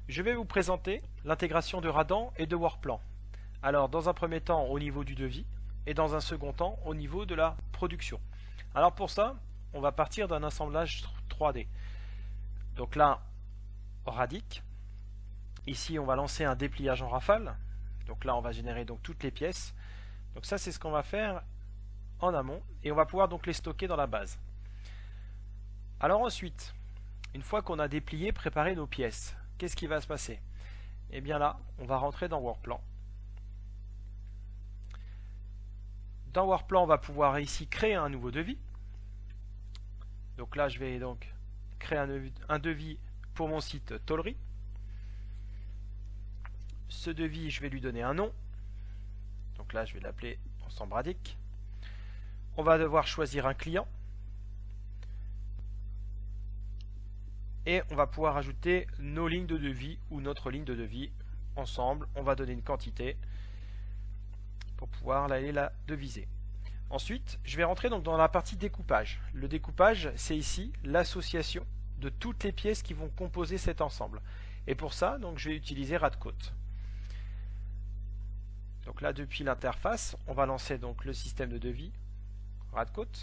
Je vais vous présenter l'intégration de Radan et de Workplan. Alors dans un premier temps au niveau du devis et dans un second temps au niveau de la production. Alors pour ça, on va partir d'un assemblage 3D. Donc là, Radic. Ici, on va lancer un dépliage en rafale. Donc là, on va générer donc toutes les pièces. Donc ça, c'est ce qu'on va faire en amont et on va pouvoir donc les stocker dans la base. Alors ensuite, une fois qu'on a déplié, préparé nos pièces, qu'est-ce qui va se passer? Et bien là, on va rentrer dans Workplan. Dans Workplan, on va pouvoir ici créer un nouveau devis. Donc là, je vais donc créer un devis pour mon site Tollery. Ce devis, je vais lui donner un nom. Donc là, je vais l'appeler Ensemble Radic. On va devoir choisir un client. Et on va pouvoir ajouter nos lignes de devis ou notre ligne de devis ensemble. On va donner une quantité pour pouvoir aller la deviser. Ensuite, je vais rentrer donc dans la partie découpage. Le découpage, c'est ici l'association de toutes les pièces qui vont composer cet ensemble. Et pour ça, donc, je vais utiliser Radcode. Donc là, depuis l'interface, on va lancer donc le système de devis Radcode.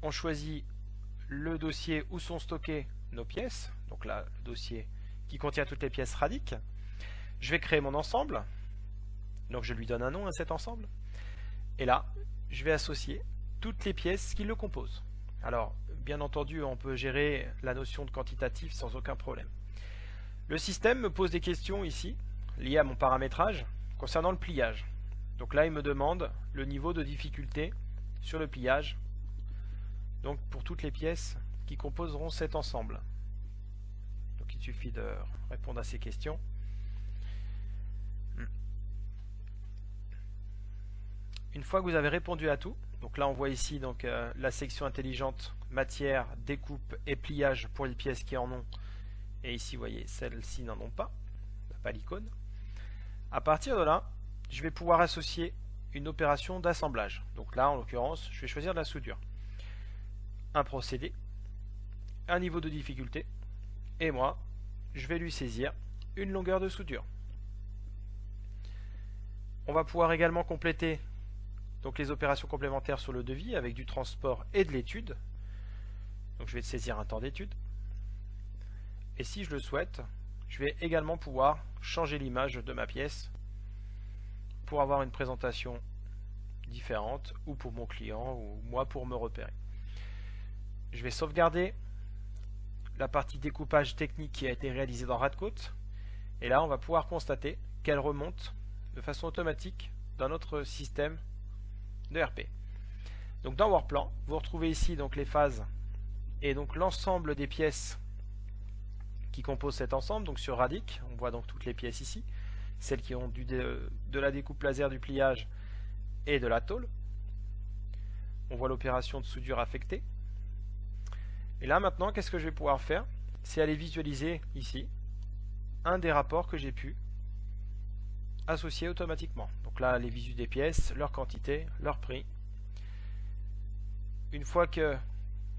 On choisit le dossier où sont stockées nos pièces. Donc là, le dossier qui contient toutes les pièces Radic. Je vais créer mon ensemble. Donc je lui donne un nom à cet ensemble. Et là, je vais associer toutes les pièces qui le composent. Alors, bien entendu, on peut gérer la notion de quantitatif sans aucun problème. Le système me pose des questions ici, liées à mon paramétrage, concernant le pliage. Donc là, il me demande le niveau de difficulté sur le pliage, donc pour toutes les pièces qui composeront cet ensemble. Donc il suffit de répondre à ces questions. Une fois que vous avez répondu à tout, donc là on voit ici donc, la section intelligente matière, découpe et pliage pour les pièces qui en ont. Et ici vous voyez celles-ci n'en ont pas, pas l'icône. À partir de là, je vais pouvoir associer une opération d'assemblage. Donc là en l'occurrence, je vais choisir de la soudure. Un procédé, un niveau de difficulté, et moi, je vais lui saisir une longueur de soudure. On va pouvoir également compléter donc les opérations complémentaires sur le devis avec du transport et de l'étude. Donc je vais saisir un temps d'étude. Et si je le souhaite, je vais également pouvoir changer l'image de ma pièce pour avoir une présentation différente ou pour mon client ou moi pour me repérer. Je vais sauvegarder la partie découpage technique qui a été réalisée dans Radcode. Et là, on va pouvoir constater qu'elle remonte de façon automatique dans notre système de RP. Donc dans Workplan, vous retrouvez ici donc les phases et donc l'ensemble des pièces qui composent cet ensemble. Donc sur Radic, on voit donc toutes les pièces ici, celles qui ont de la découpe laser, du pliage et de la tôle. On voit l'opération de soudure affectée. Et là maintenant, qu'est-ce que je vais pouvoir faire? C'est aller visualiser ici un des rapports que j'ai pu associer automatiquement. Donc là, les visus des pièces, leur quantité, leur prix. Une fois que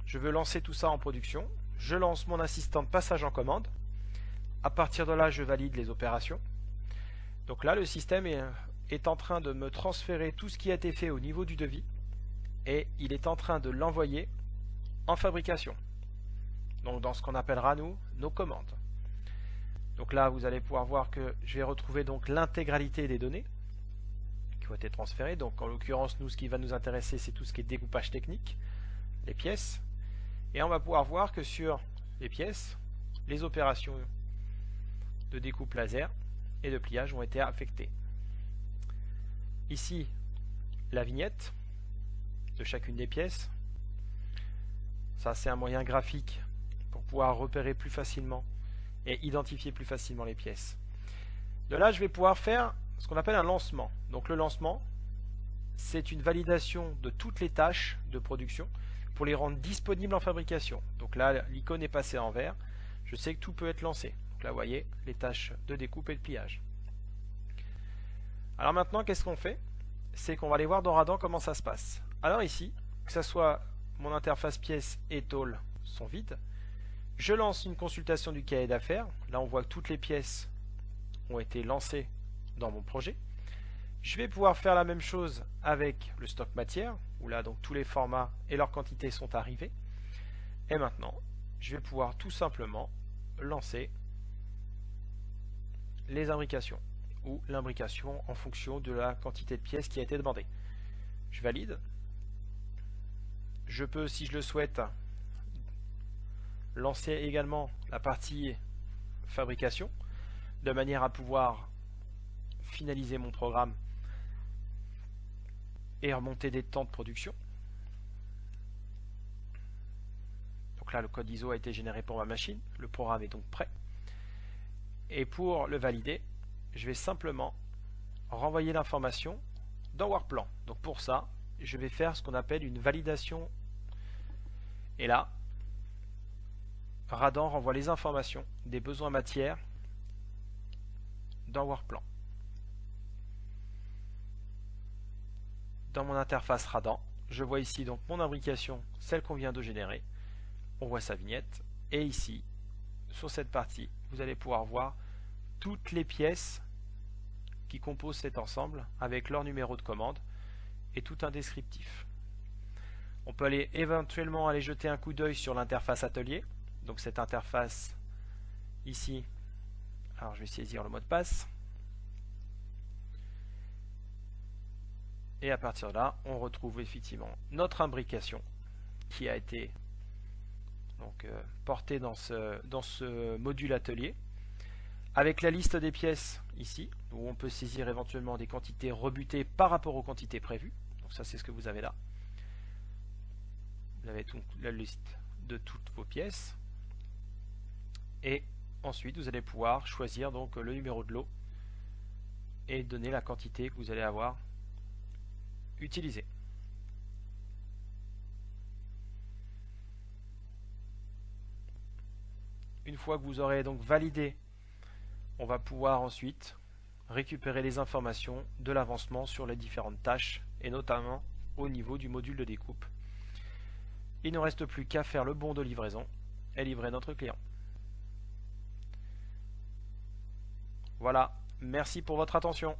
je veux lancer tout ça en production, je lance mon assistant de passage en commande. À partir de là, je valide les opérations. Donc là, le système est en train de me transférer tout ce qui a été fait au niveau du devis et il est en train de l'envoyer en fabrication. Donc dans ce qu'on appellera nous, nos commandes. Donc là, vous allez pouvoir voir que je vais retrouver donc l'intégralité des données qui ont été transférées. Donc en l'occurrence, nous, ce qui va nous intéresser, c'est tout ce qui est découpage technique, les pièces. Et on va pouvoir voir que sur les pièces, les opérations de découpe laser et de pliage ont été affectées. Ici, la vignette de chacune des pièces. Ça, c'est un moyen graphique pour pouvoir repérer plus facilement et identifier plus facilement les pièces. De là, je vais pouvoir faire ce qu'on appelle un lancement. Donc le lancement, c'est une validation de toutes les tâches de production pour les rendre disponibles en fabrication. Donc là, l'icône est passée en vert. Je sais que tout peut être lancé. Donc là, vous voyez les tâches de découpe et de pliage. Alors maintenant, qu'est-ce qu'on fait? C'est qu'on va aller voir dans Radan comment ça se passe. Alors ici, que ce soit mon interface pièce et tôle sont vides. Je lance une consultation du cahier d'affaires. Là, on voit que toutes les pièces ont été lancées dans mon projet. Je vais pouvoir faire la même chose avec le stock matière, où là, donc, tous les formats et leurs quantités sont arrivés. Et maintenant, je vais pouvoir tout simplement lancer les imbrications, ou l'imbrication en fonction de la quantité de pièces qui a été demandée. Je valide. Je peux, si je le souhaite, lancer également la partie fabrication, de manière à pouvoir finaliser mon programme et remonter des temps de production. Donc là, le code ISO a été généré pour ma machine, le programme est donc prêt. Et pour le valider, je vais simplement renvoyer l'information dans Workplan. Donc pour ça, je vais faire ce qu'on appelle une validation. Et là, Radan renvoie les informations des besoins matière dans Workplan. Dans mon interface Radan, je vois ici donc mon imbrication, celle qu'on vient de générer. On voit sa vignette. Et ici, sur cette partie, vous allez pouvoir voir toutes les pièces qui composent cet ensemble avec leur numéro de commande et tout un descriptif. On peut éventuellement aller jeter un coup d'œil sur l'interface atelier. Donc cette interface ici, alors je vais saisir le mot de passe. Et à partir de là, on retrouve effectivement notre imbrication qui a été donc, portée dans ce module atelier, avec la liste des pièces ici, où on peut saisir éventuellement des quantités rebutées par rapport aux quantités prévues. Donc ça, c'est ce que vous avez là. Vous avez donc la liste de toutes vos pièces. Et ensuite, vous allez pouvoir choisir donc le numéro de lot et donner la quantité que vous allez avoir utilisée. Une fois que vous aurez donc validé, on va pouvoir ensuite récupérer les informations de l'avancement sur les différentes tâches et notamment au niveau du module de découpe. Il ne reste plus qu'à faire le bon de livraison et livrer notre client. Voilà, merci pour votre attention.